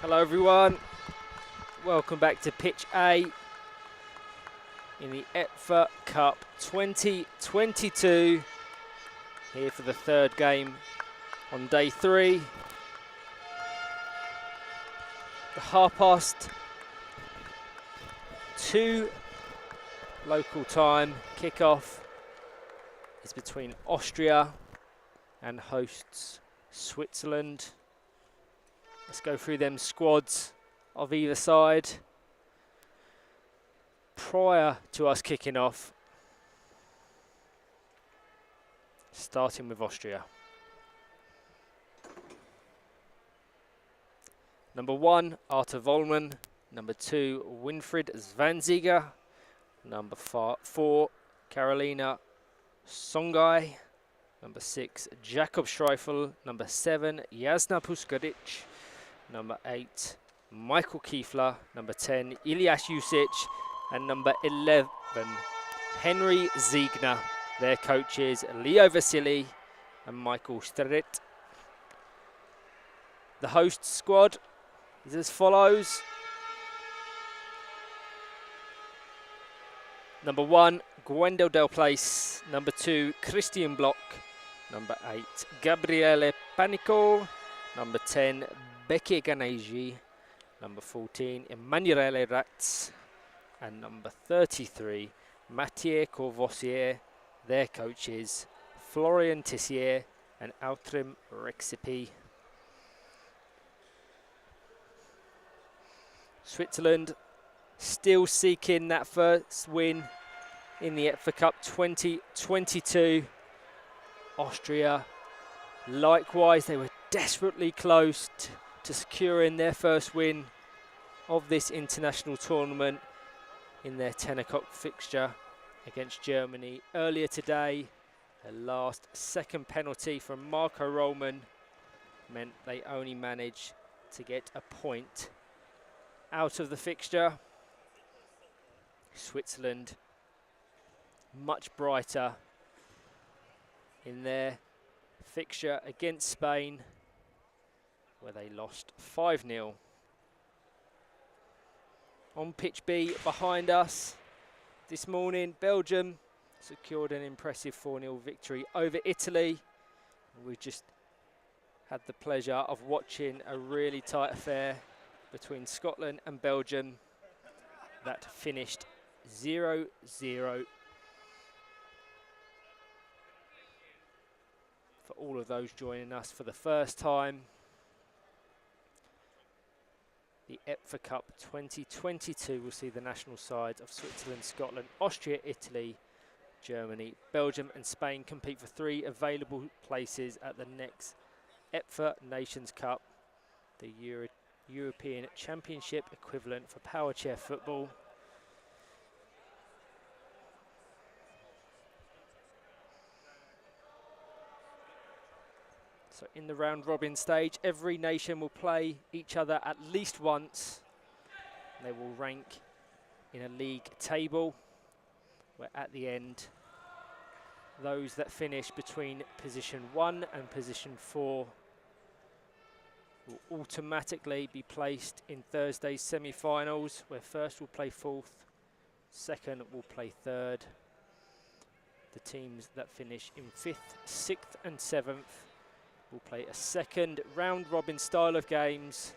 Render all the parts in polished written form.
Hello everyone, welcome back to Pitch A in the EPFA Cup 2022, here for the third game on day 3. The 2:30 local time kickoff is between Austria and hosts Switzerland. Let's go through them squads of either side. Prior to us kicking off, starting with Austria. Number 1, Arthur Vollmann. Number 2, Winfried Zwanziger. Number 4, Carolina Songai. Number 6, Jakob Streifel. Number 7, Jasna Puskaric. Number 8, Michael Kiefler. Number 10, Ilyas Jusic. And number 11, Henry Ziegner. Their coaches, Leo Vasily and Michael Strit. The host squad is as follows. Number 1, Gwendel Del Place. Number 2, Christian Block. Number 8, Gabriele Panico. Number 10, Becky Ganegi. Number 14, Emanuele Ratz. And number 33, Mathieu Courvoisier. Their coaches, Florian Tissier and Outrim Rexipi. Switzerland still seeking that first win in the EPFA Cup 2022. Austria, likewise, they were desperately close to securing their first win of this international tournament in their 10 o'clock fixture against Germany earlier today. The last second penalty from Marco Rollman meant they only managed to get a point out of the fixture. Switzerland much brighter in their fixture against Spain, where they lost 5-0. On pitch B behind us this morning, Belgium secured an impressive 4-0 victory over Italy. We just had the pleasure of watching a really tight affair between Scotland and Belgium that finished 0-0. For all of those joining us for the first time, the EPFA Cup 2022 will see the national sides of Switzerland, Scotland, Austria, Italy, Germany, Belgium and Spain compete for 3 available places at the next EPFA Nations Cup, the European Championship equivalent for power chair football. So in the round robin stage, every nation will play each other at least once. They will rank in a league table, where at the end, those that finish between position 1 and position 4 will automatically be placed in Thursday's semi-finals, where first will play 4th, second will play 3rd. The teams that finish in 5th, 6th and 7th will play a second round-robin style of games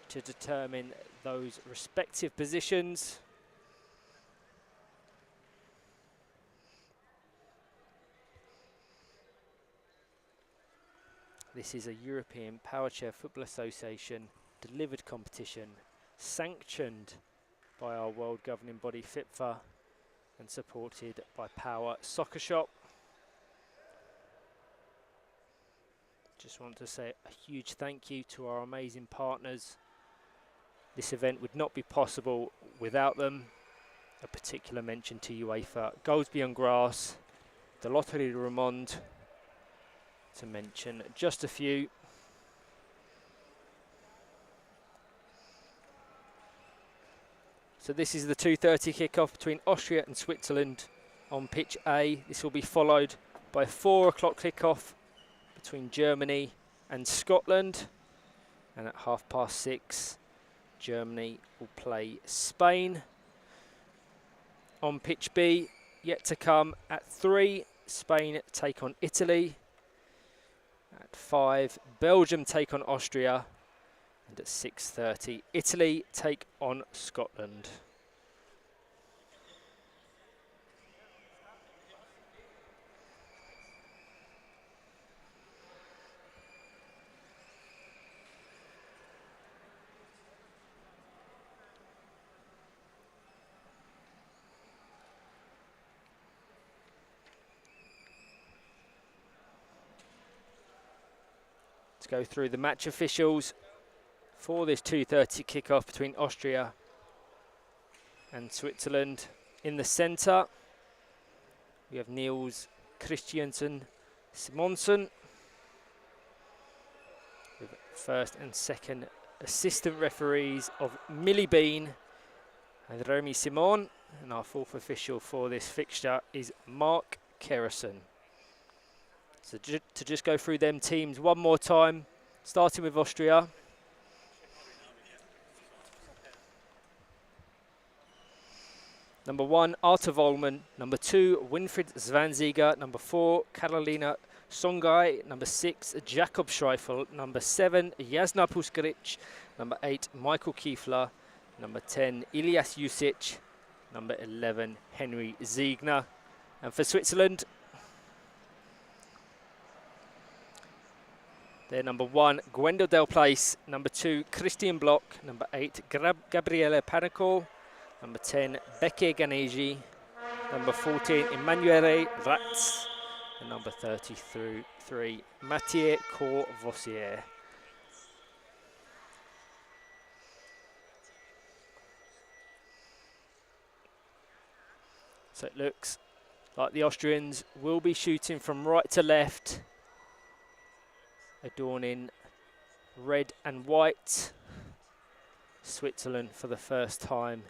to determine those respective positions. This is a European Power Chair Football Association delivered competition, sanctioned by our world governing body FIFA and supported by Power Soccer Shop. Just want to say a huge thank you to our amazing partners. This event would not be possible without them. A particular mention to UEFA, Goals Beyond Grass, the Loterie de Romande, to mention just a few. So this is the 2:30 kickoff between Austria and Switzerland on pitch A. This will be followed by a 4 o'clock kickoff between Germany and Scotland. And at 6:30, Germany will play Spain. On pitch B, yet to come at 3, Spain take on Italy. At 5, Belgium take on Austria. And at 6:30, Italy take on Scotland. Let's go through the match officials for this 2:30 kickoff between Austria and Switzerland. In the centre, we have Niels Christiansen Simonsen, with first and second assistant referees of Millie Bean and Remy Simon, and our fourth official for this fixture is Mark Kerrison. So to just go through them teams one more time, starting with Austria. Number 1, Arta Vollmann. Number 2, Winfried Zwanziger. Number 4, Karolina Songai. Number 6, Jakob Schreifel. Number 7, Jasna Puskaric. Number 8, Michael Kiefler. Number 10, Ilias Jusic. Number 11, Henry Ziegner. And for Switzerland, they're number 1, Gwendal Delplace. Number 2, Christian Bloch. Number 8, Gabriele Panico. Number 10, Becky Ganegi. Number 14, Emanuele Ratz. And number 33, Mathieu Courvoisier. So it looks like the Austrians will be shooting from right to left, adorning red and white. Switzerland for the first time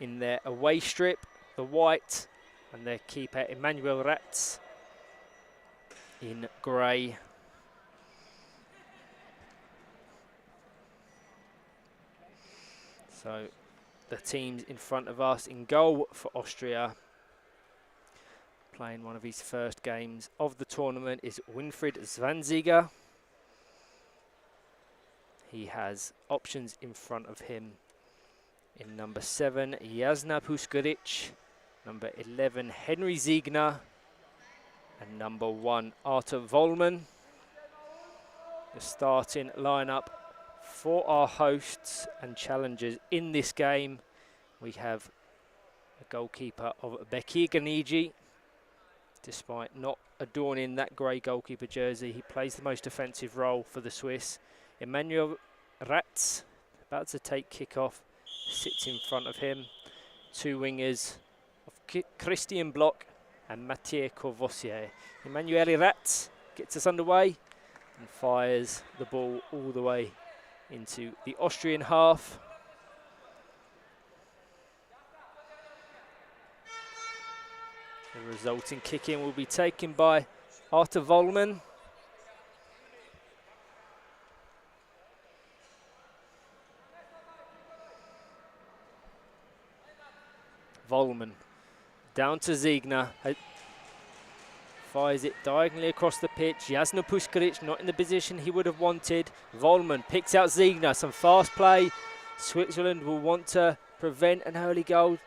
in their away strip, the white, and their keeper Emanuel Ratz in grey. So the teams in front of us. In goal for Austria, playing one of his first games of the tournament, is Winfried Zwanziger. He has options in front of him in number 7, Jasna Puskaric, number 11, Henry Ziegner, and number 1, Arta Vollmann. The starting lineup for our hosts and challengers in this game. We have a goalkeeper of Becky Ganegi. Despite not adorning that grey goalkeeper jersey, he plays the most offensive role for the Swiss. Emanuel Ratz, about to take kick-off, sits in front of him. 2 wingers of Christian Bloch and Mathieu Courvoisier. Emanuele Ratz gets us underway and fires the ball all the way into the Austrian half. The resulting kick-in will be taken by Arta Vollmann. Vollmann down to Ziegner. Fires it diagonally across the pitch. Jasna Puskaric not in the position he would have wanted. Vollmann picks out Ziegner. Some fast play. Switzerland will want to prevent an early goal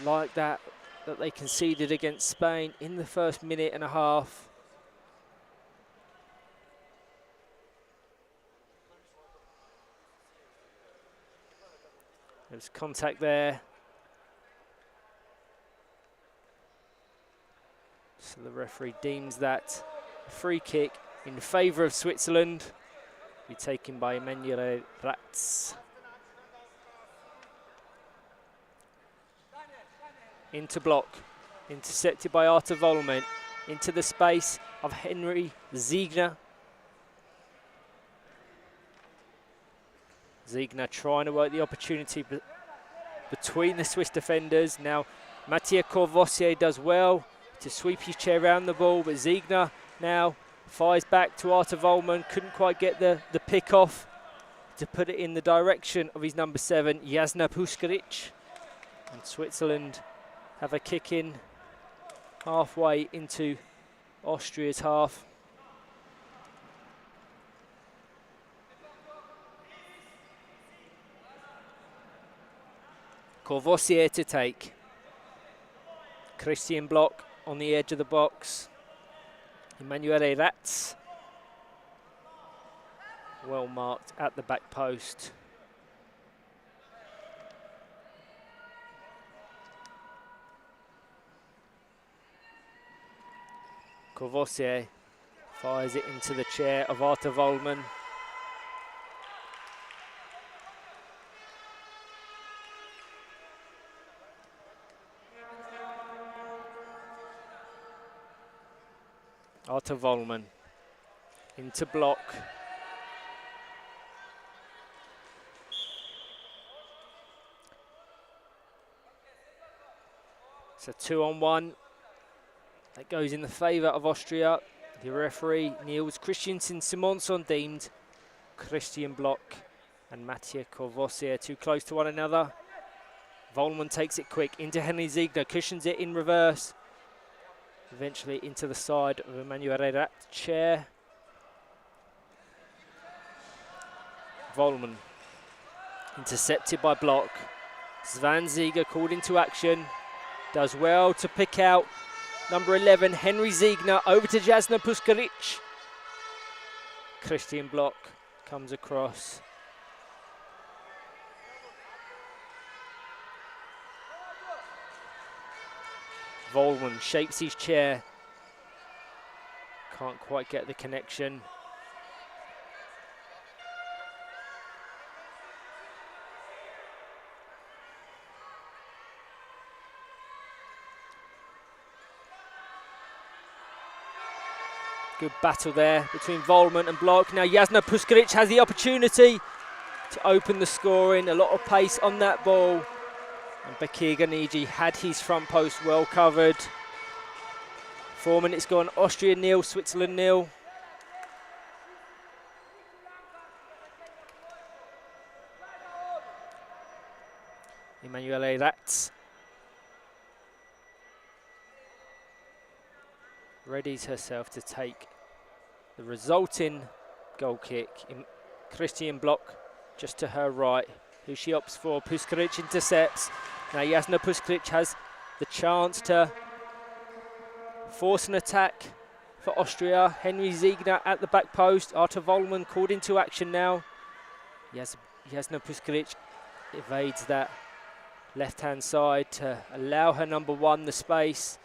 like that they conceded against Spain in the first minute and a half. There's contact there. So the referee deems that a free kick in favour of Switzerland, be taken by Emanuele Ratz. Into Bloch, intercepted by Arta Vollmann, into the space of Henry Ziegner. Ziegner trying to work the opportunity between the Swiss defenders. Now Mathieu Courvoisier does well to sweep his chair around the ball, but Ziegner now Fires back to Arta Volman, couldn't quite get the pick off to put it in the direction of his number 7, Jasna Puskaric. And Switzerland have a kick in halfway into Austria's half. Courvoisier to take. Christian Block on the edge of the box. Emanuele Ratz. Well marked at the back post. Courvoisier fires it into the chair of Arta Volman. Arta Volman into Block. It's a 2-on-1. That goes in the favour of Austria. The referee, Niels Christiansen Simonson, deemed Christian Block and Mathieu Courvoisier too close to one another. Volman takes it quick into Henry Ziegler, cushions it in reverse. Eventually into the side of Emanuele Rat's chair. Volman intercepted by Block. Zwanziger called into action. Does well to pick out number 11, Henry Ziegler, over to Jasna Puskaric. Christian Block comes across. Volman shapes his chair. Can't quite get the connection. Good battle there between Volman and Block. Now Jasna Puskaric has the opportunity to open the scoring. A lot of pace on that ball. And Bakir Ganiji had his front post well covered. 4 minutes gone. Austria 0, Switzerland 0. Emanuele Ratz readies herself to take the resulting goal kick. Christian Block just to her right, who she opts for. Puskaric intercepts. Now Jasna Puskaric has the chance to force an attack for Austria. Henry Ziegler at the back post. Arta Volman called into action now. Jasna Puskaric evades that left-hand side to allow her number 1 the space.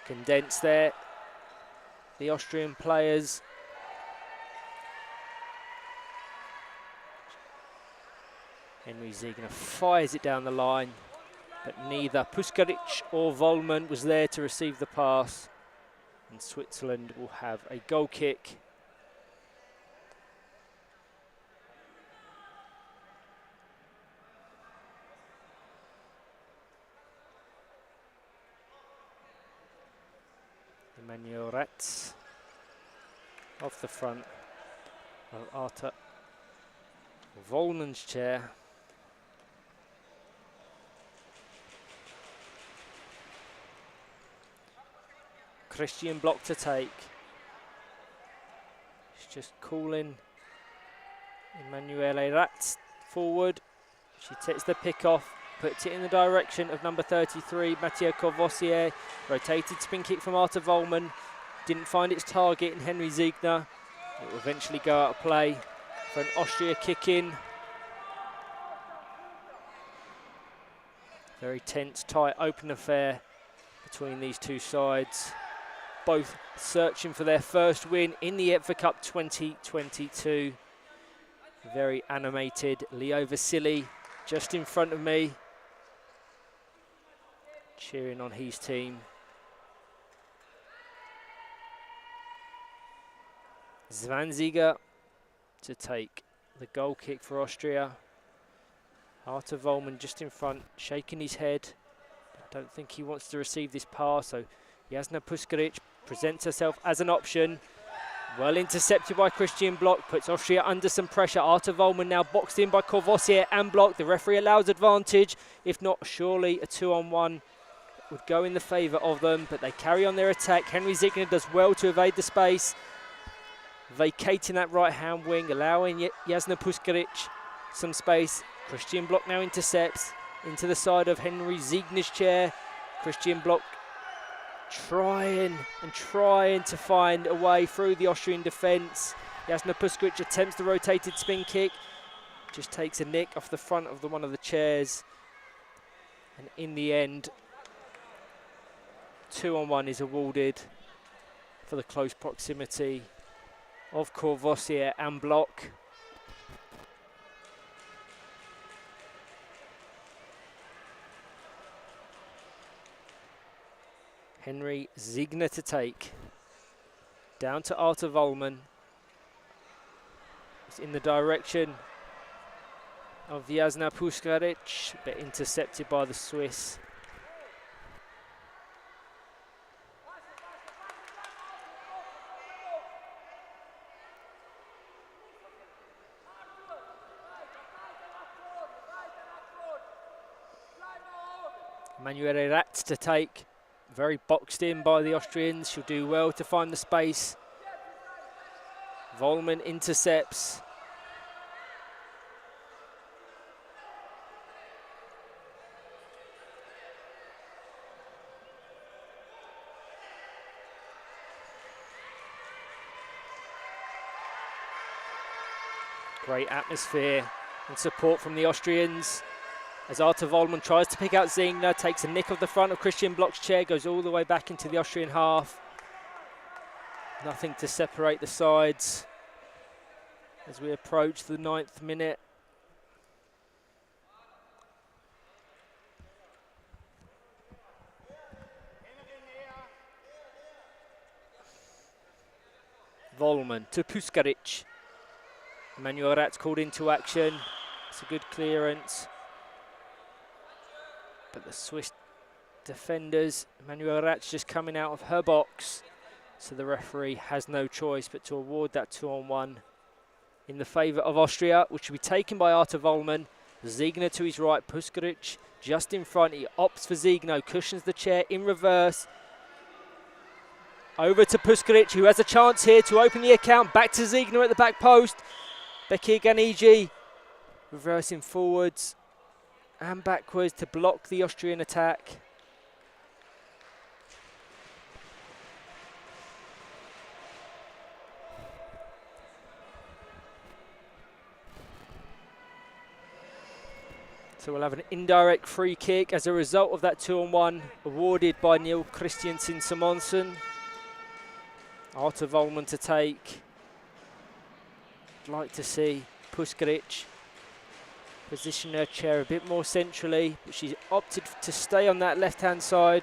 Condense there, the Austrian players. Henry Ziegler fires it down the line, but neither Puskaric or Volman was there to receive the pass. And Switzerland will have a goal kick. Emanuele Ratz off the front of Arta Volman's chair. Christian Block to take. She's just calling Emanuele Ratz forward. She takes the pick off, puts it in the direction of number 33, Mathieu Courvoisier. Rotated spin kick from Arta Volman. Didn't find its target in Henry Ziegler. It will eventually go out of play for an Austria kick in. Very tense, tight, open affair between these two sides. Both searching for their first win in the EPFA Cup 2022. Very animated. Leo Vasili just in front of me, cheering on his team. Zwanziger to take the goal kick for Austria. Arta Volman just in front, shaking his head. I don't think he wants to receive this pass, so Jasna Puskaric presents herself as an option. Well intercepted by Christian Block, puts Austria under some pressure. Artur Vollmann now boxed in by Courvoisier and Block. The referee allows advantage. If not, surely a 2-on-1 would go in the favour of them, but they carry on their attack. Henry Ziegner does well to evade the space, vacating that right-hand wing, allowing Jasna Puskaric some space. Christian Block now intercepts into the side of Henry Ziegner's chair. Christian Block trying to find a way through the Austrian defence. Jasna Puskaric attempts the rotated spin kick, just takes a nick off the front of one of the chairs, and in the end 2-on-1 is awarded for the close proximity of Courvoisier and Block. Henry Ziegner to take. Down to Artur Vollmann. It's in the direction of Jasna Puskaric, but intercepted by the Swiss. Manuela Ratz to take. Very boxed in by the Austrians. She'll do well to find the space. Vollmann intercepts. Great atmosphere and support from the Austrians. As Artur Vollmann tries to pick out Ziegner, takes a nick of the front of Christian Block's chair, goes all the way back into the Austrian half. Nothing to separate the sides as we approach the 9th minute. Vollmann to Puskaric. Manuel Ratz called into action. It's a good clearance. But the Swiss defenders, Manuel Ratz just coming out of her box. So the referee has no choice but to award that 2-on-1 in the favour of Austria, which will be taken by Artur Vollmann. Ziegner to his right, Puskaric just in front. He opts for Ziegner, cushions the chair in reverse. Over to Puskaric, who has a chance here to open the account. Back to Ziegner at the back post. Bekir Ganiji reversing forwards and backwards to block the Austrian attack. So we'll have an indirect free kick as a result of that 2-on-1 awarded by Neil Christiansen Simonsen. Artur Vollmann to take. I'd like to see Puskaric position her chair a bit more centrally, but she's opted to stay on that left-hand side.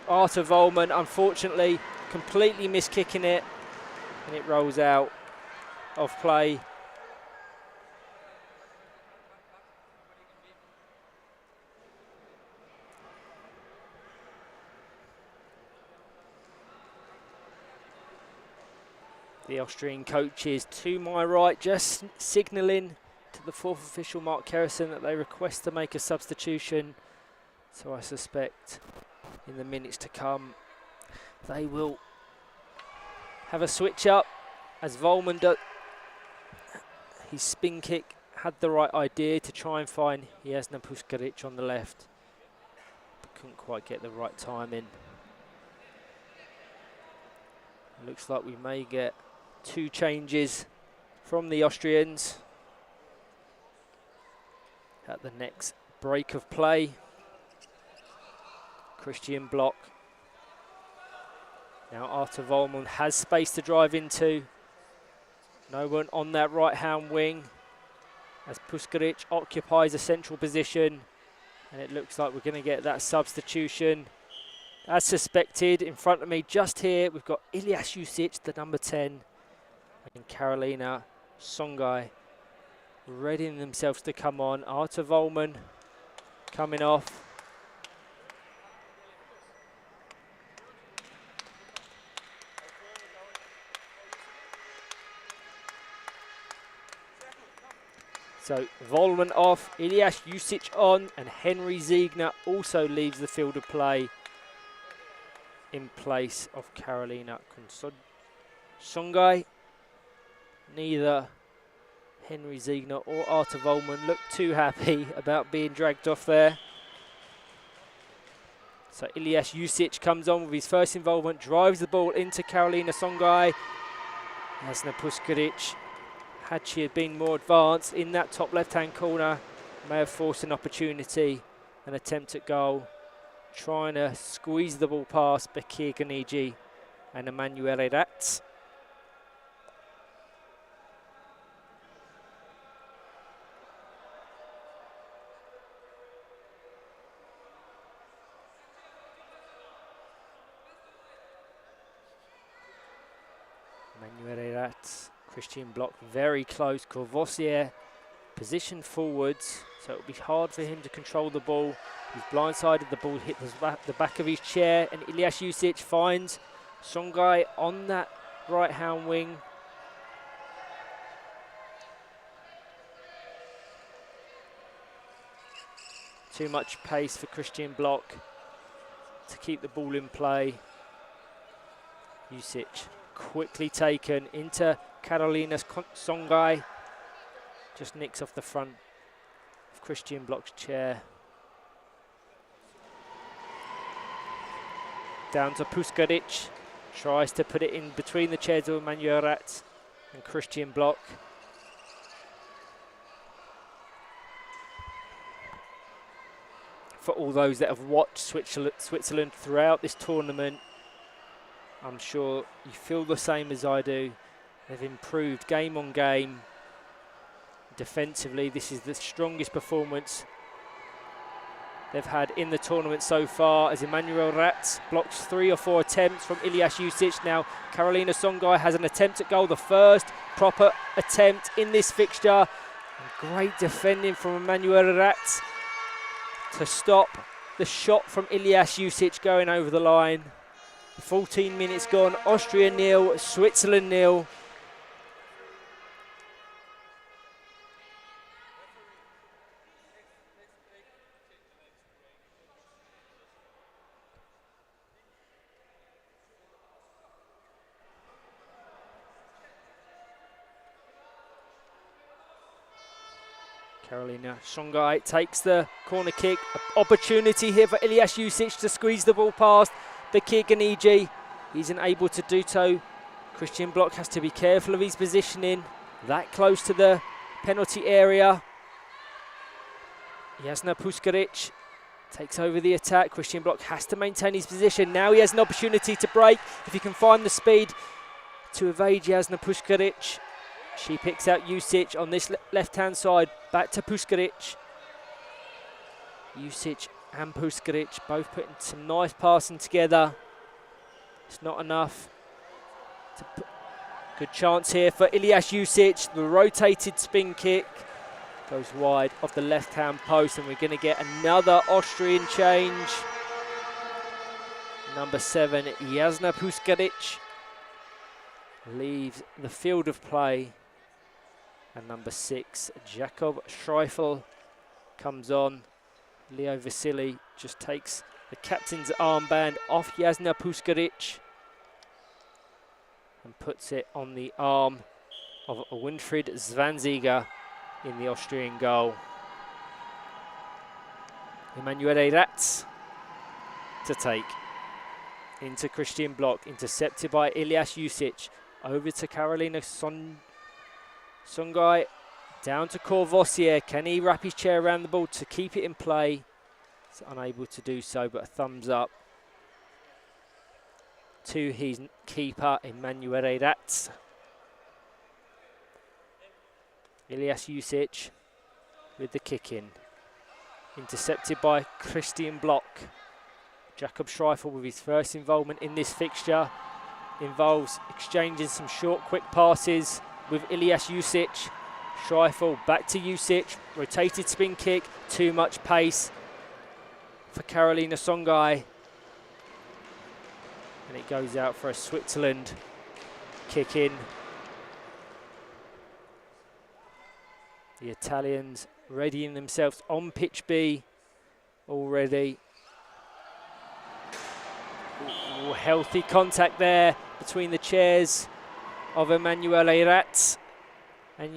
Artur Vollmann, unfortunately, completely miskicking it, and it rolls out of play. The Austrian coaches to my right just signalling to the 4th official Mark Kerrison that they request to make a substitution. So I suspect in the minutes to come they will have a switch up as Vollmann does. His spin kick had the right idea to try and find Jasna Puskaric on the left, but couldn't quite get the right timing. Looks like we may get 2 changes from the Austrians at the next break of play. Christian Block. Now Artur Vollmann has space to drive into. No one on that right-hand wing as Puskaric occupies a central position. And it looks like we're going to get that substitution. As suspected, in front of me just here, we've got Ilyas Jusic, the number 10, and Karolina Songai readying themselves to come on. Artur Vollmann coming off. So Volman off, Ilyas Jusic on, and Henry Ziegner also leaves the field of play in place of Karolina Songai. Neither Henry Ziegner or Arta Volman look too happy about being dragged off there. So Ilyas Jusic comes on with his first involvement, drives the ball into Karolina Songai. Jasna Puskaric, had she been more advanced in that top left-hand corner, may have forced an opportunity, an attempt at goal, trying to squeeze the ball past Bekir Ganiji and Emanuele Ratz. Emanuele Ratz, Christian Block very close. Courvoisier positioned forwards, so it'll be hard for him to control the ball. He's blindsided, the ball hit the back of his chair, and Ilyas Jusic finds Songai on that right-hand wing. Too much pace for Christian Block to keep the ball in play. Jusic quickly taken into Karolina Songai. Just nicks off the front of Christian Block's chair. Down to Puskaric. Tries to put it in between the chairs of Emanuele Ratz and Christian Block. For all those that have watched Switzerland throughout this tournament, I'm sure you feel the same as I do. They've improved game on game. Defensively, this is the strongest performance they've had in the tournament so far, as Emanuele Ratz blocks 3 or 4 attempts from Ilyas Jusic. Now Karolina Songai has an attempt at goal, the first proper attempt in this fixture. And great defending from Emanuele Ratz to stop the shot from Ilyas Jusic going over the line. 14 minutes gone, Austria 0, Switzerland 0. Karolina Songai takes the corner kick. Opportunity here for Ilyas Jusic to squeeze the ball past Bekir Ganiji. He's unable to do so. Christian Block has to be careful of his positioning. That close to the penalty area. Jasna Puskaric takes over the attack. Christian Block has to maintain his position. Now he has an opportunity to break. If he can find the speed to evade Jasna Puskaric. She picks out Jusic on this left-hand side. Back to Puskaric. Jusic and Puskaric both putting some nice passing together. It's not enough. Good chance here for Ilyas Jusic. The rotated spin kick goes wide of the left-hand post, and we're going to get another Austrian change. Number 7, Jasna Puskaric leaves the field of play. And number 6, Jakob Schreifel comes on. Leo Vasili just takes the captain's armband off Jasna Puskaric and puts it on the arm of Winfried Zwanziger in the Austrian goal. Emanuele Ratz to take into Christian Block, intercepted by Ilyas Jusic. Over to Karolina Songai, down to Courvoisier. Can he wrap his chair around the ball to keep it in play? He's unable to do so, but a thumbs up to his keeper, Emanuele Ratz. Ilyas Jusic with the kick in. Intercepted by Christian Block. Jakob Schreifel with his first involvement in this fixture. Involves exchanging some short, quick passes with Ilyas Jusic. Schreifel back to Jusic. Rotated spin kick. Too much pace for Karolina Songai. And it goes out for a Switzerland kick in. The Italians readying themselves on pitch B already. Ooh, healthy contact there between the chairs of Emanuele Ratz and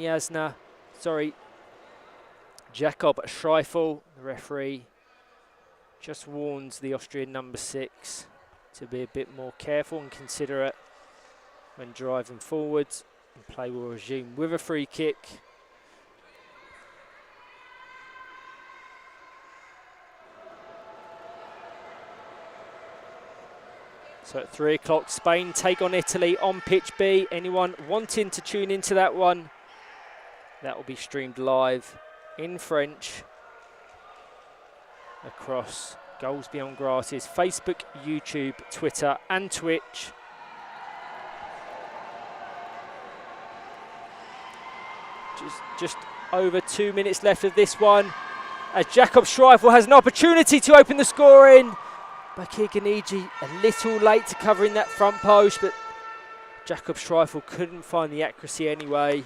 Jakob Schreifel. The referee just warns the Austrian number 6 to be a bit more careful and considerate when driving forwards, and play will resume with a free kick. So at 3 o'clock, Spain take on Italy on pitch B. Anyone wanting to tune into that one, that will be streamed live in French across Goals Beyond Grasses, Facebook, YouTube, Twitter and Twitch. Just over 2 minutes left of this one, as Jakob Schreifel has an opportunity to open the scoring. Bakir Ganiji a little late to covering that front post, but Jakob Schreifel couldn't find the accuracy anyway.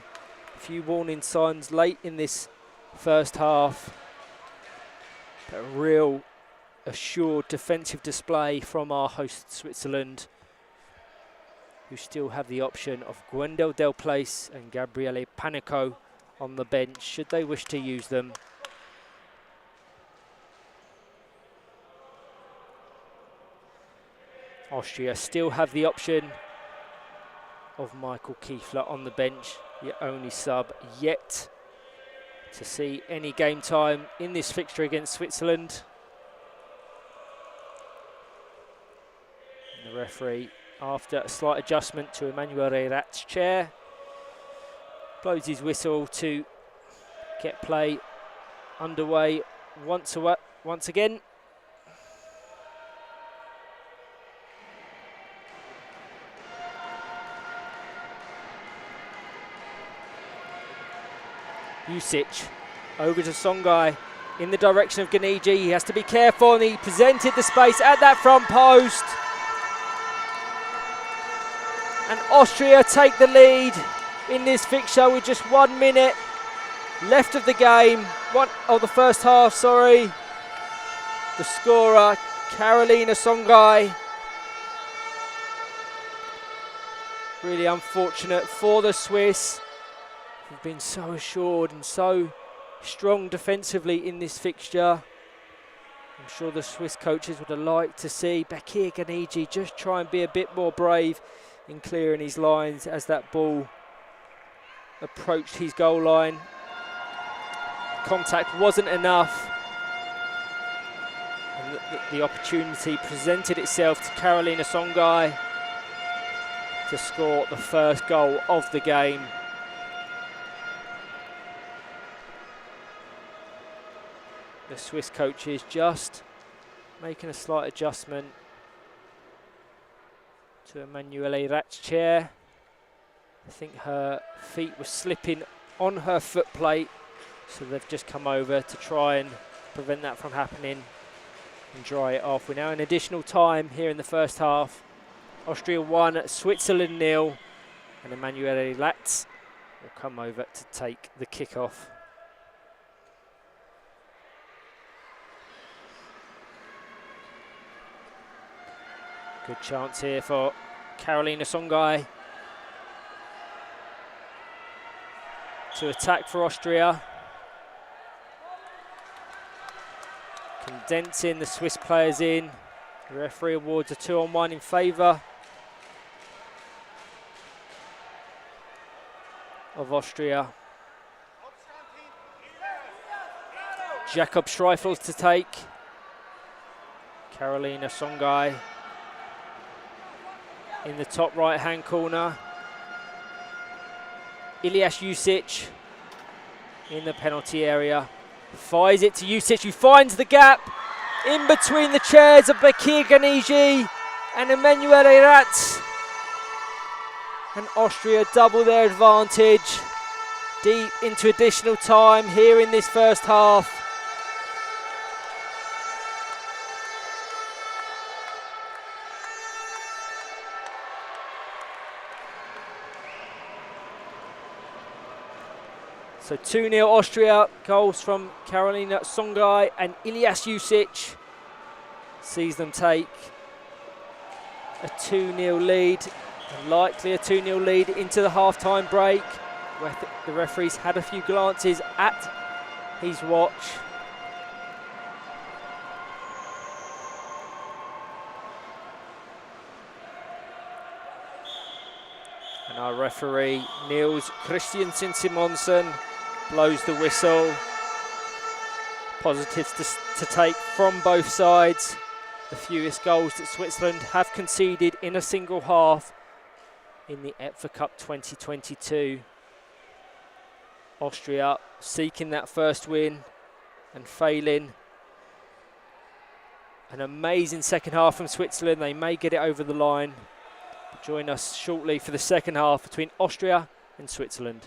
A few warning signs late in this first half, but a real assured defensive display from our host Switzerland, who still have the option of Gwendal Del Place and Gabriele Panico on the bench should they wish to use them. Austria still have the option of Michael Kiefler on the bench, the only sub yet to see any game time in this fixture against Switzerland. And the referee, after a slight adjustment to Emanuele Ratz's chair, blows his whistle to get play underway once again. Jusic over to Songai in the direction of Ganiji. He has to be careful, and he presented the space at that front post. And Austria take the lead in this fixture with just 1 minute left of the game. The first half, sorry. The scorer, Carolina Songai. Really unfortunate for the Swiss, who've been so assured and so strong defensively in this fixture. I'm sure the Swiss coaches would have liked to see Bakir Ganiji just try and be a bit more brave in clearing his lines as that ball approached his goal line. Contact wasn't enough, and the opportunity presented itself to Carolina Songai to score the first goal of the game. The Swiss coaches just making a slight adjustment to Emanuele Ratz's chair. I think her feet were slipping on her foot plate, so they've just come over to try and prevent that from happening and dry it off. We're now in additional time here in the first half. Austria 1, Switzerland 0, and Emanuele Ratz will come over to take the kickoff. Good chance here for Carolina Songai to attack for Austria. Condensing the Swiss players in. The referee awards a 2-on-1 in favour of Austria. Jakob Schreifel to take. Carolina Songai in the top right hand corner. Ilyas Jusic in the penalty area. Fires it to Jusic, who finds the gap in between the chairs of Bakir Ganiji and Emanuele Ratz. And Austria double their advantage deep into additional time here in this first half. So 2-0 Austria, goals from Karolina Songai and Ilyas Jusic sees them take a 2-0 lead, and likely a 2-0 lead into the half-time break, where the referee's had a few glances at his watch. And our referee, Niels Christiansen Simonsen, blows the whistle. Positives to take from both sides. The fewest goals that Switzerland have conceded in a single half in the EPFA Cup 2022. Austria seeking that first win and failing. An amazing second half from Switzerland. They may get it over the line. Join us shortly for the second half between Austria and Switzerland.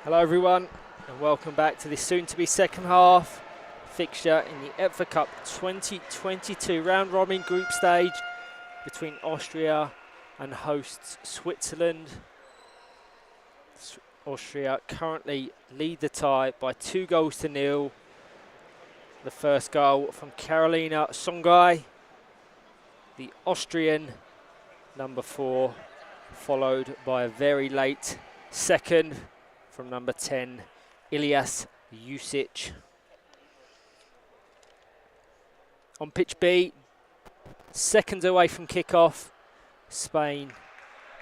Hello everyone, and welcome back to this soon-to-be second half fixture in the EPFA Cup 2022 round-robin group stage between Austria and hosts Switzerland. Austria currently lead the tie by 2-0. The first goal from Carolina Songai, the Austrian number 4, followed by a very late second from number 10, Ilyas Jusic. On pitch B, seconds away from kickoff, Spain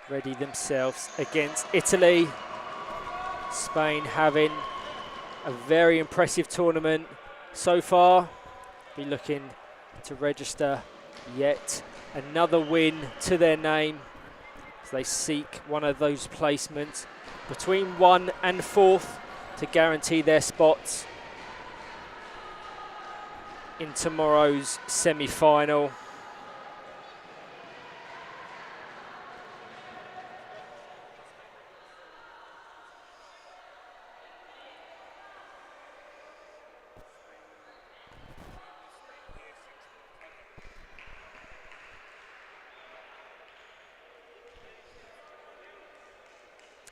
ready themselves against Italy. Spain having a very impressive tournament so far. Be looking to register yet another win to their name as they seek one of those placements between 1 and 4th to guarantee their spots in tomorrow's semi-final.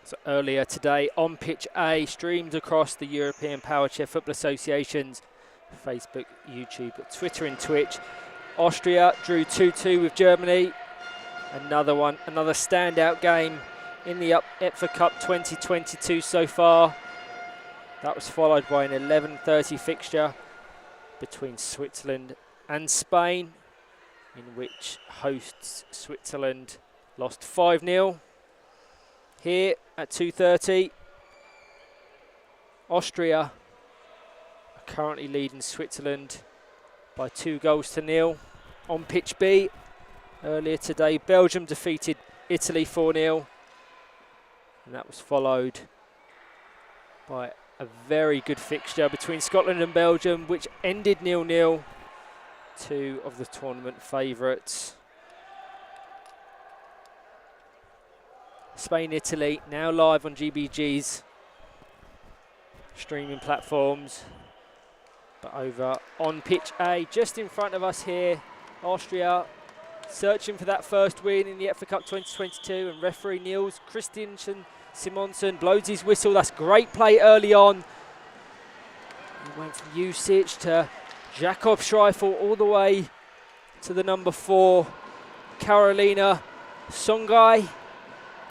So earlier today on pitch A, streamed across the European Power Chair Football Association's Facebook, YouTube, Twitter and Twitch. Austria drew 2-2 with Germany. Another standout game in the EPFA Cup 2022 so far. That was followed by an 11:30 fixture between Switzerland and Spain, in which hosts Switzerland lost 5-0. Here at 2:30, Austria are currently leading Switzerland by 2-0. On pitch B, earlier today, Belgium defeated Italy 4-0, and that was followed by a very good fixture between Scotland and Belgium, which ended 0-0. Two of the tournament favourites. Spain-Italy now live on GBG's streaming platforms. But over on pitch A, just in front of us here, Austria searching for that first win in the EPFA Cup 2022, and referee Niels Christiansen Simonsen blows his whistle. That's great play early on. He went from Jusic to Jakob Schreifel all the way to the number 4, Carolina Songai,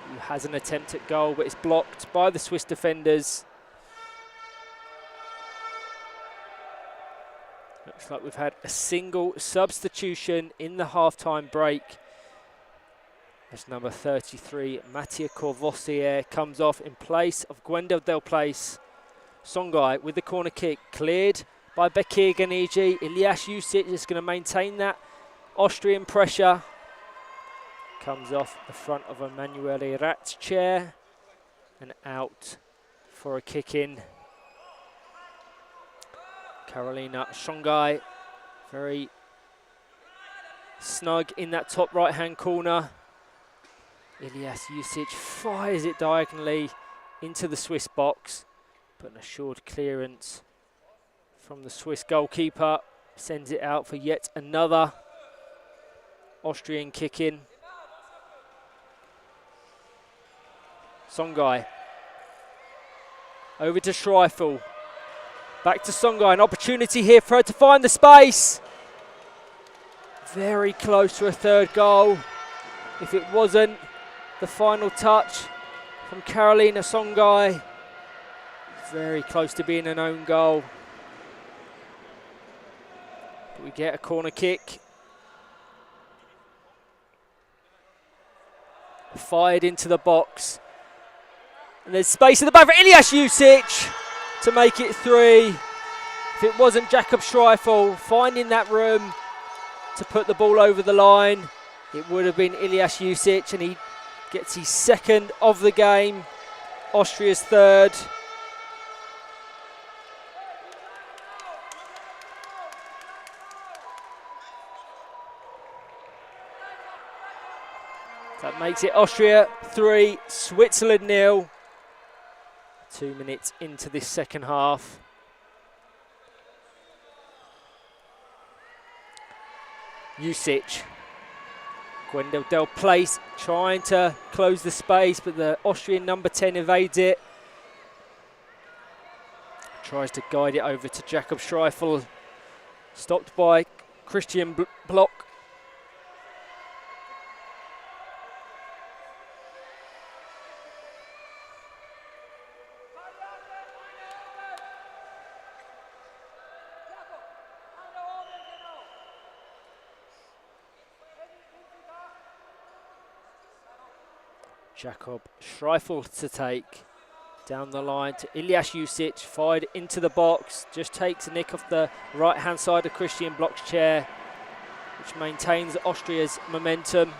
who has an attempt at goal, but it's blocked by the Swiss defenders. Looks like we've had a single substitution in the half-time break, as number 33, Mattia Courvoisier, comes off in place of Gwendal Del Place. Songai with the corner kick, cleared by Bekir Ganiji. Ilyas Jusic is going to maintain that Austrian pressure. Comes off the front of Emanuele Rat's chair and out for a kick-in. Carolina Songai very snug in that top right-hand corner. Ilyas Jusic fires it diagonally into the Swiss box, but an assured clearance from the Swiss goalkeeper sends it out for yet another Austrian kick-in. Songai over to Schreifel, back to Songai, an opportunity here for her to find the space. Very close to a third goal, if it wasn't the final touch from Carolina Songai. Very close to being an own goal. But we get a corner kick. Fired into the box. And there's space in the back for Ilyas Jusic to make it 3. If it wasn't Jakob Schreifel finding that room to put the ball over the line, it would have been Ilyas Jusic, and he gets his second of the game, Austria's third. That makes it Austria 3, Switzerland 0. 2 minutes into this second half. Jusic, Gwendal Del Place trying to close the space, but the Austrian number 10 evades it. Tries to guide it over to Jakob Streifel. Stopped by Christian Block. Jakob Streifel to take down the line to Ilyas Jusic, fired into the box, just takes a nick off the right hand side of Christian Block's chair, which maintains Austria's momentum.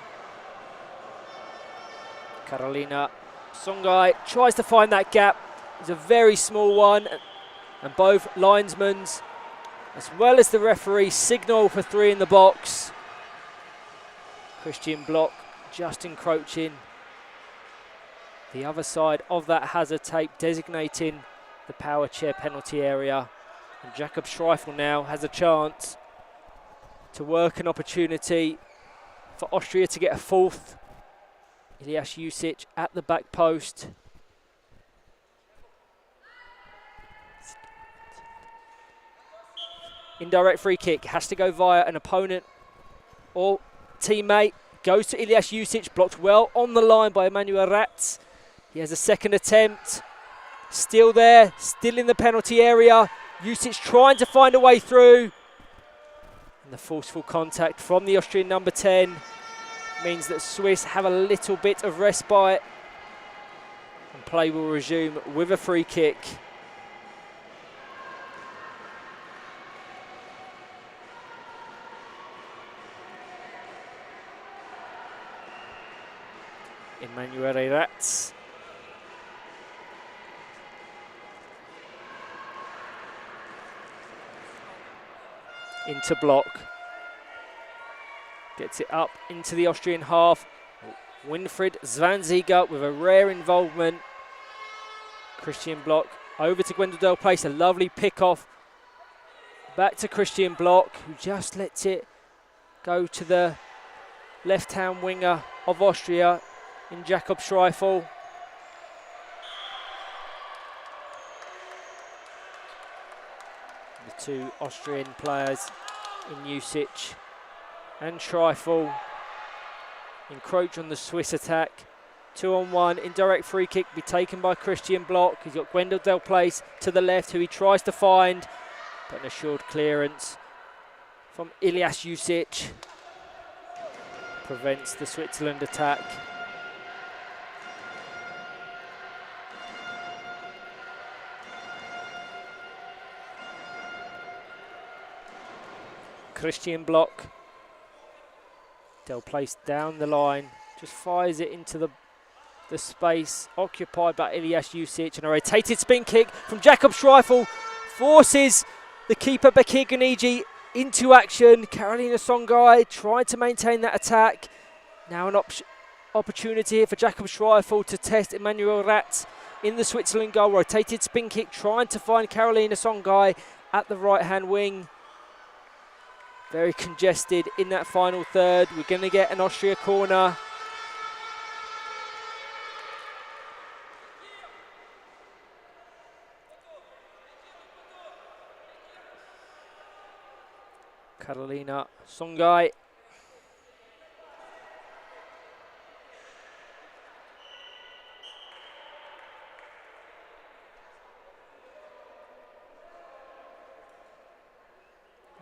Carolina Songai tries to find that gap. It's a very small one, and both linesmen, as well as the referee, signal for 3 in the box. Christian Block just encroaching the other side of that hazard tape, designating the power chair penalty area. And Jakob Streifel now has a chance to work an opportunity for Austria to get a 4th. Ilyas Jusic at the back post. Indirect free kick, has to go via an opponent or teammate. Goes to Ilyas Jusic, blocked well on the line by Emmanuel Ratz. He has a second attempt, still there, still in the penalty area. Jusic trying to find a way through. And the forceful contact from the Austrian number 10 means that Swiss have a little bit of respite. And play will resume with a free kick. Emmanuel Ratz. Into Block. Gets it up into the Austrian half. Winfried Zwanziger with a rare involvement. Christian Block over to Gwendal Del Place. A lovely pick off. Back to Christian Block, who just lets it go to the left-hand winger of Austria in Jakob Streifel. The 2 Austrian players in Jusic and Streifel encroach on the Swiss attack. 2-on-1, indirect free kick be taken by Christian Block. He's got Gwendal Del Place to the left, who he tries to find, but an assured clearance from Ilyas Jusic prevents the Switzerland attack. Christian Block. Del Place down the line, just fires it into the space occupied by Ilyas Jusic, and a rotated spin kick from Jakob Streifel forces the keeper Bekir Ganiji into action. Carolina Songai tried to maintain that attack. Now an opportunity here for Jakob Streifel to test Emmanuel Ratz in the Switzerland goal. Rotated spin kick trying to find Carolina Songai at the right hand wing. Very congested in that final third. We're going to get an Austria corner. Carolina Songai.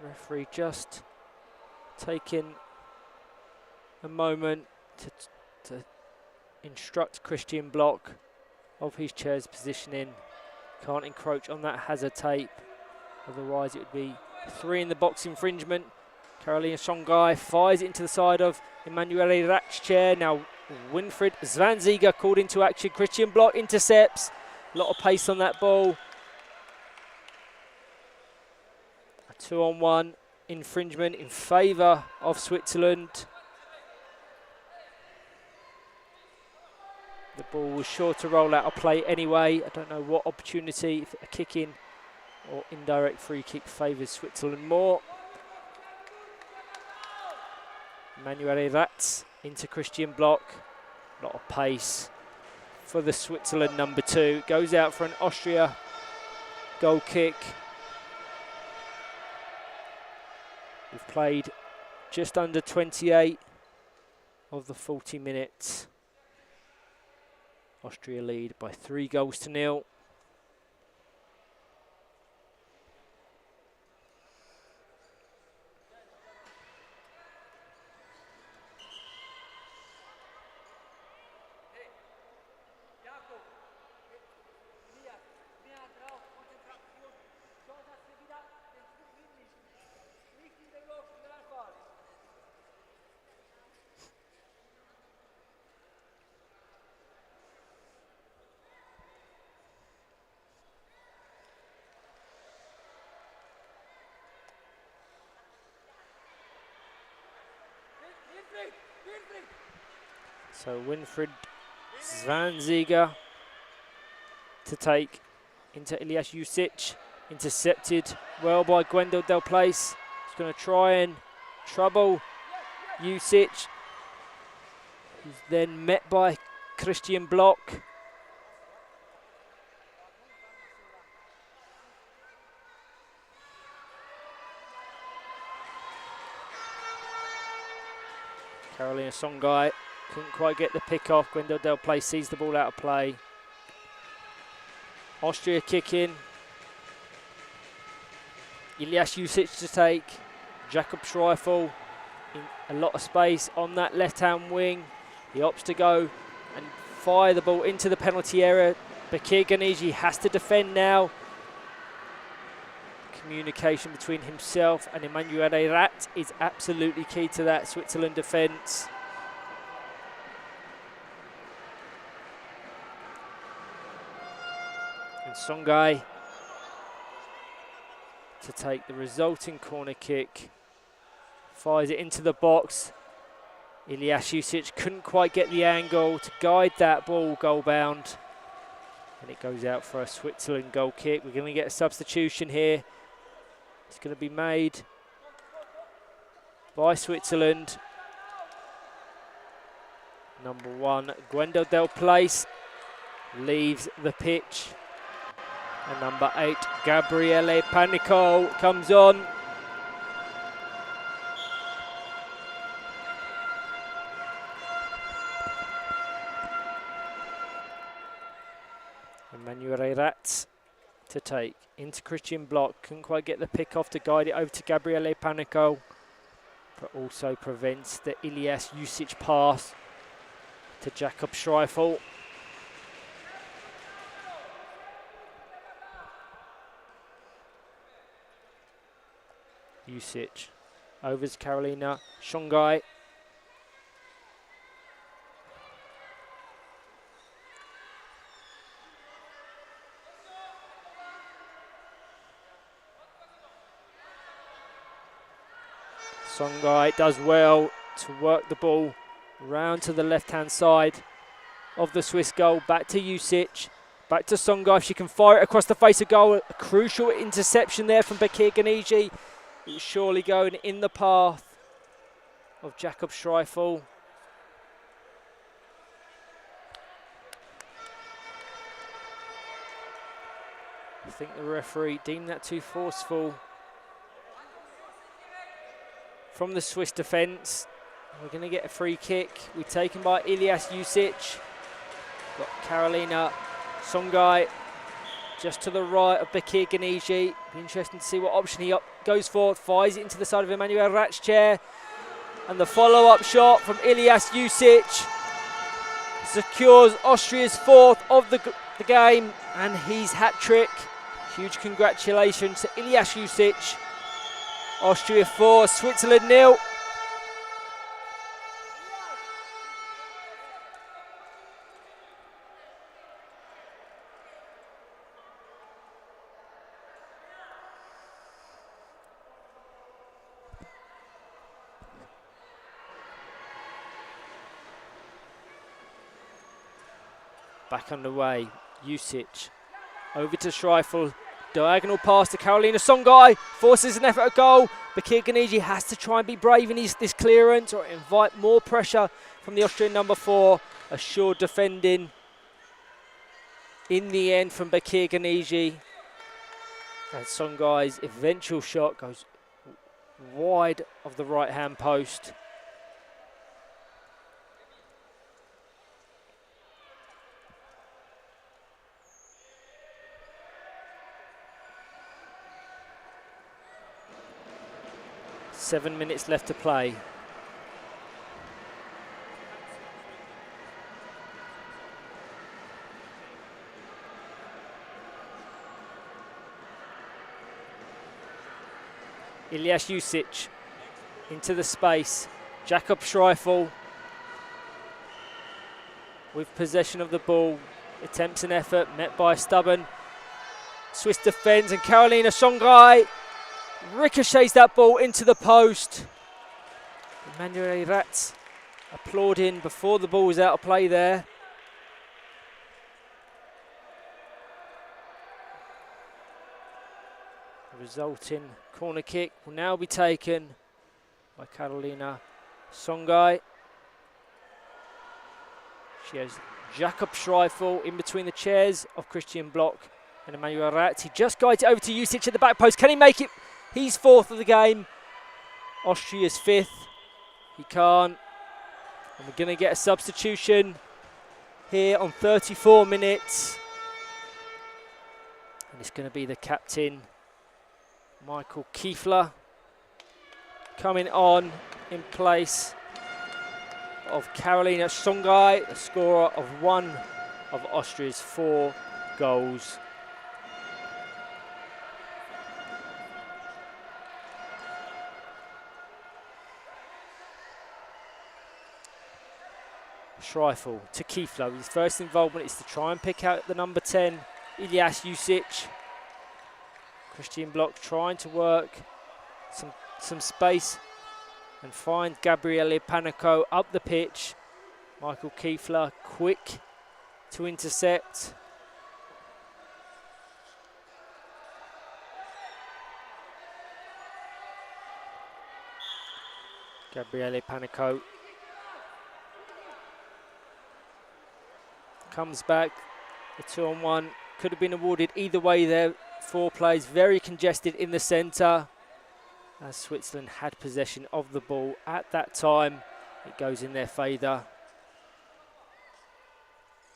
Referee just taking a moment to instruct Christian Block of his chair's positioning. Can't encroach on that hazard tape, otherwise it would be 3 in the box infringement. Carolina Songai fires it into the side of Emmanuel Ratz's chair. Now Winfried Zwanziger called into action. Christian Block intercepts. A lot of pace on that ball. A 2-on-1 infringement in favour of Switzerland. The ball was sure to roll out of play anyway. I don't know what opportunity, if a kick in or indirect free kick favours Switzerland more. Emmanuel Ratz into Christian Block. A lot of pace for the Switzerland number 2. Goes out for an Austria goal kick. We've played just under 28 of the 40 minutes. Austria lead by 3-0. So Winfried Zwanziger to take into Ilyas Jusic, intercepted well by Gwendol Del Place. He's going to try and trouble Jusic, who's then met by Christian Block. Carolina Songai couldn't quite get the pick off. Gwendol Del Place sees the ball out of play. Austria kicking. Ilyas Jusic to take. Jakob Schreifel in a lot of space on that left-hand wing. He opts to go and fire the ball into the penalty area. Bakir Ganiji has to defend now. Communication between himself and Emanuele Rat is absolutely key to that Switzerland defence. And Songai to take the resulting corner kick. Fires it into the box. Ilyas Jusic couldn't quite get the angle to guide that ball goal bound. And it goes out for a Switzerland goal kick. We're going to get a substitution here. It's going to be made by Switzerland. Number 1, Gwendol Del Place leaves the pitch. And number 8, Gabriele Panico comes on. Emanuele Rat to take into Christian Block. Couldn't quite get the pick off to guide it over to Gabriele Panico, but also prevents the Ilyas Jusic pass to Jakob Schreifel. Jusic over to Carolina Songai. Songai does well to work the ball round to the left-hand side of the Swiss goal. Back to Jusic, back to Songai. If she can fire it across the face of goal, a crucial interception there from Bakir Ganiji. It was surely going in the path of Jakob Schreifel. I think the referee deemed that too forceful from the Swiss defence. We're going to get a free kick. We're taken by Ilyas Jusic. Got Carolina Songai just to the right of Bakir Ganiji. Be interesting to see what option he goes for. Fires it into the side of Emanuele Rat's chair. And the follow-up shot from Ilyas Jusic secures Austria's 4th of the game and his hat-trick. Huge congratulations to Ilyas Jusic. Austria 4, Switzerland 0. Back underway, Jusic over to Schreifel. Diagonal pass to Carolina Songai, forces an effort at goal, Bakir Ganiji has to try and be brave in this clearance or invite more pressure from the Austrian number 4. Assured defending in the end from Bakir Ganiji. And Songai's eventual shot goes wide of the right-hand post. Seven minutes left to play. Ilyas Jusic into the space. Jakob Schreifel with possession of the ball. Attempts an effort met by a stubborn Swiss defence, and Carolina Songai ricochets that ball into the post. Emmanuel Ratz applauding before the ball was out of play there. The resulting corner kick will now be taken by Carolina Songai. She has Jakob Schreifel in between the chairs of Christian Bloch and Emmanuel Ratz. He just guides it over to Jusic at the back post. Can he make it? He's 4th of the game. Austria's 5th. He can't. And we're going to get a substitution here on 34 minutes. And it's going to be the captain, Michael Kiefler, coming on in place of Carolina Songai, the scorer of one of Austria's 4 goals. Schreifel to Kiefler. His first involvement is to try and pick out the number 10, Ilyas Jusic. Christian Bloch trying to work some space and find Gabriele Panico up the pitch. Michael Kiefler quick to intercept. Gabriele Panico comes back. The 2-on-1 could have been awarded either way there. 4 players very congested in the centre. As Switzerland had possession of the ball at that time, it goes in their favour.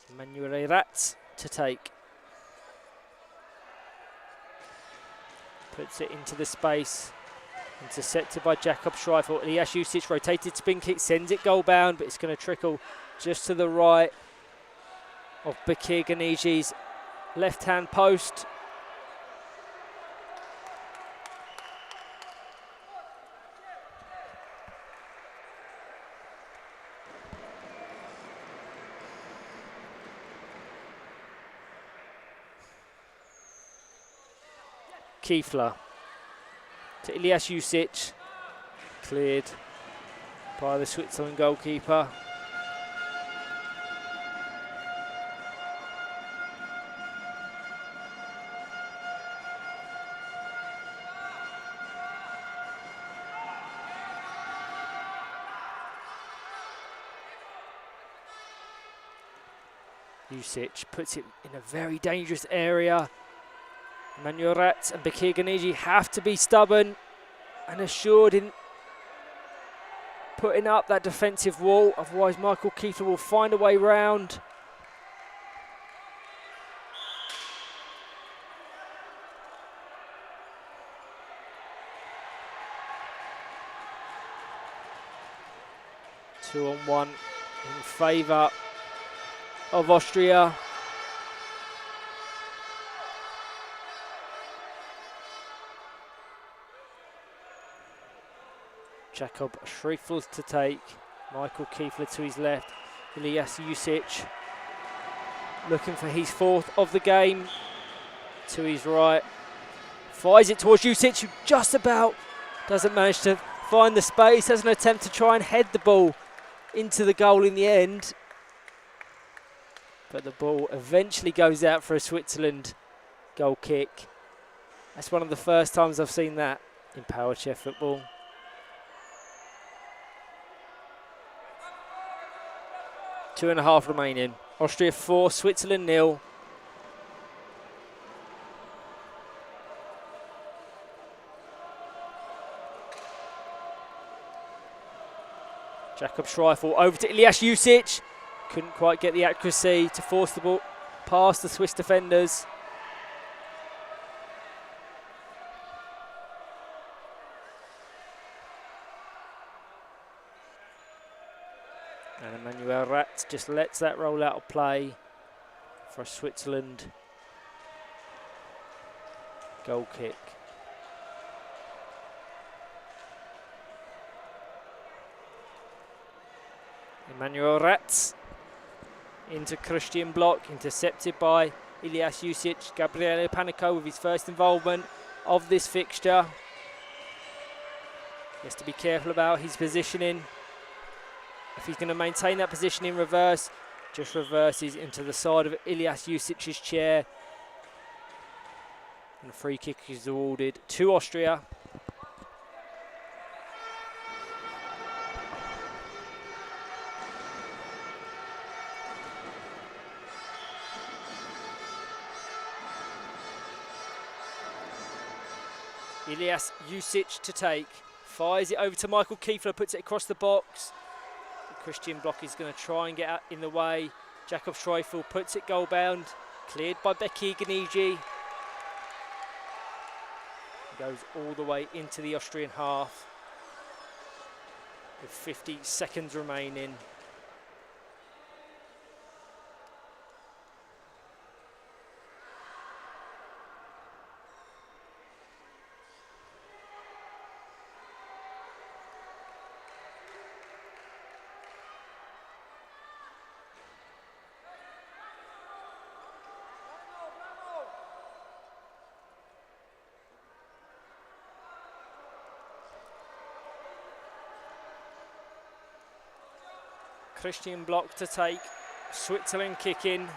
Emmanuel Ratz to take. Puts it into the space. Intercepted by Jakob Schreifel. Ilyas Jusic, rotated spin kick, sends it goal bound, but it's going to trickle just to the right of Bakir Ganiji's left-hand post. Kiefler to Ilyas Jusic, cleared by the Switzerland goalkeeper. Jusic puts it in a very dangerous area. Emmanuel Ratz and Bakir Ganiji have to be stubborn and assured in putting up that defensive wall, otherwise Michael Kiefler will find a way round. Two on one in favour of Austria. Jakob Schreifel to take. Michael Kiefler to his left. Ilyas Jusic looking for his 4th of the game. To his right. Fires it towards Jusic, who just about doesn't manage to find the space. Has an attempt to try and head the ball into the goal in the end. But the ball eventually goes out for a Switzerland goal kick. That's one of the first times I've seen that. in power chair football. Two and a half remaining. Austria 4, Switzerland 0. Jakob Schreifel over to Ilyas Jusic. Couldn't quite get the accuracy to force the ball past the Swiss defenders. And Emmanuel Ratz just lets that roll out of play for a Switzerland goal kick. Emmanuel Ratz into Christian Block, intercepted by Ilyas Jusic. Gabriele Panico with his first involvement of this fixture. He has to be careful about his positioning. If he's going to maintain that position in reverse, just reverses into the side of Ilyas Jusic's chair. And a free kick is awarded to Austria. Ilyas Jusic to take, fires it over to Michael Kiefler, puts it across the box. Christian Block is going to try and get out in the way. Jakob Schreifel puts it goal bound, cleared by Becky Ganiji. Goes all the way into the Austrian half with 50 seconds remaining. Christian Block to take, Switzerland kicking.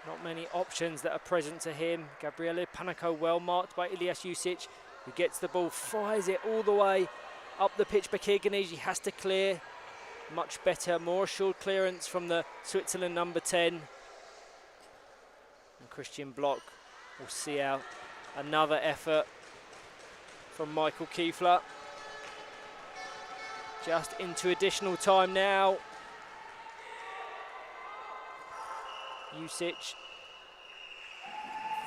Not many options that are present to him. Gabriele Panico well marked by Ilyas Jusic, who gets the ball, fires it all the way up the pitch. Bekir Ganiji has to clear. Much better, more assured clearance from the Switzerland number 10. And Christian Block will see out another effort from Michael Kiefler. Just into additional time now. Jusic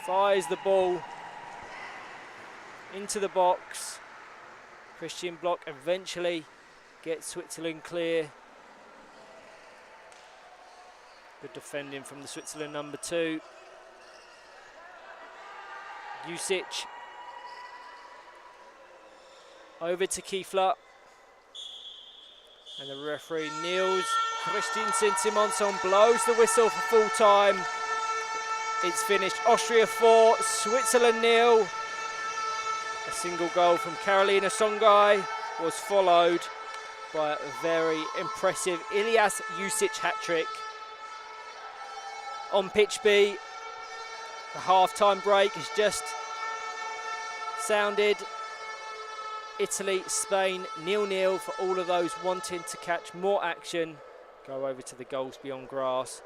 fires the ball into the box. Christian Block eventually gets Switzerland clear. Good defending from the Switzerland number 2. Jusic over to Kiefler. And the referee kneels. Christian Saint-Simonson blows the whistle for full time. It's finished. Austria 4, Switzerland 0. A single goal from Carolina Songai was followed by a very impressive Ilyas Jusic hat-trick. On pitch B, the half-time break has just sounded. Italy, Spain, 0-0 for all of those wanting to catch more action. Go over to the Goals Beyond Grass,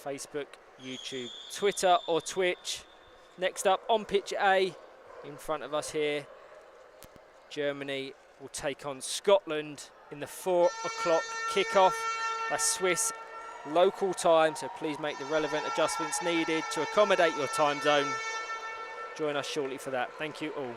Facebook, YouTube, Twitter or Twitch. Next up, on pitch A, in front of us here, Germany will take on Scotland in the 4 o'clock kickoff. That's Swiss local time, so please make the relevant adjustments needed to accommodate your time zone. Join us shortly for that. Thank you all.